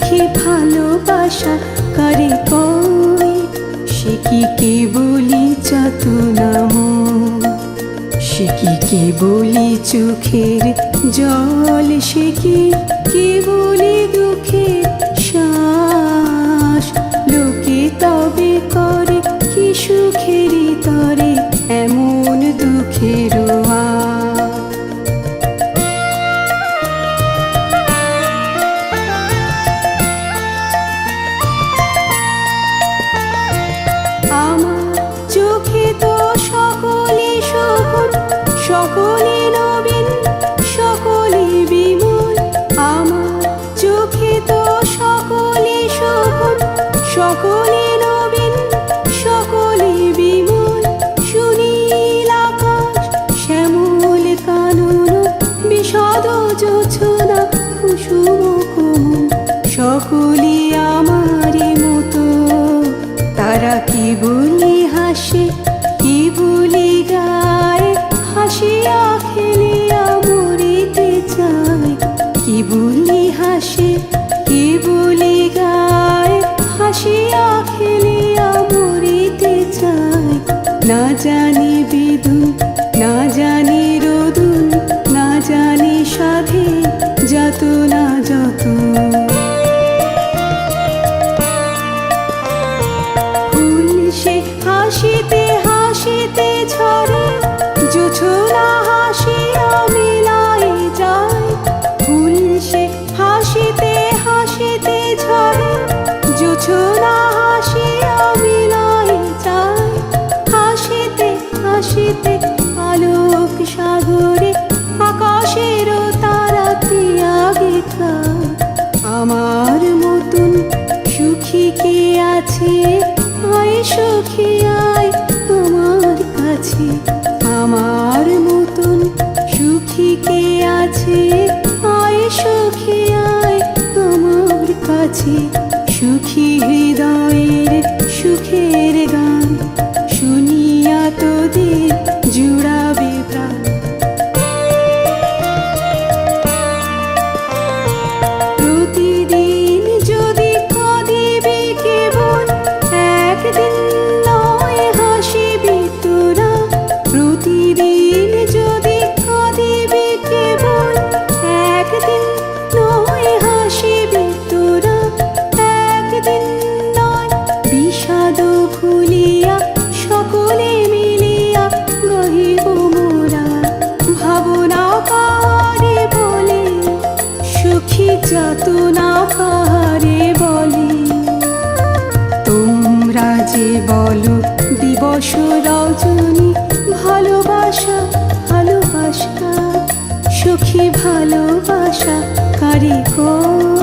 সুখী ভালোবাসা কারে কই, সে কি কেবলি চাতনাময়, সে কি কেবলি চোখের জল, সে কি কেবলি দুঃখের শ্বাস। লোকে তবে করে কি সুখেরই তরে এমন দুঃখের আমার চোখে তো সকলে শোভন, সকলে নবীন, সকলে বিমল। আমার চোখে তো সকলে শোভন, সকলে নবীন, সকলে বিমল। সুনীল আকাশ, শ্যামল কানন, বিশদ জোছনা, কুসুম কোমল, সকলে আমারই মতো। তারা কি বলি হাসে, কি বলি গায়, হাসিয়া খেলিয়া মরিতে চায়। কি বলি হাসে, কি বলি গায়, হাসিয়া খেলিয়া মরিতে চায়। না জানি বিদুন, না জানি রোদুন, না জানি সাধে যত না যত। হাসিতে হাসিতে ঝরে, জোছনা হাসিয়া মিলাই যায়। ফুল সে হাসিতে হাসিতে ঝরে, জোছনা হাসিয়া মিলাই যায়। হাসিতে হাসিতে আলোক সাগরে, আকাশেরও তারাতে আগে খায়। আমার মতন সুখী কে আছে, আয় সুখী আয় আমার কাছে। আমার মতন সুখী কে আছে, আয় সুখী আয় আমার কাছে। সুখী হৃদয়ের সুখের গান শুনিয়া তোদের জুড়াবে প্রাণ। প্রতিদিন যদি কাঁদিবি কেবল, একদিন নয় হাসিবি তোরা। প্রতিদিন যদি কাঁদিবি কেবল, একদিন নয় হাসিবি তোরা। একদিন নয় বিষাদ ভুলিয়া, সকলে মিলিয়া গাহিব মোরা। ভাবনা কাহারে বলে, সুখী যাতনা কাহারে বলে। তোমরা যে বলো দিবস রজনী, ভালোবাসা ভালোবাসা, সুখী ভালোবাসা কারে কই।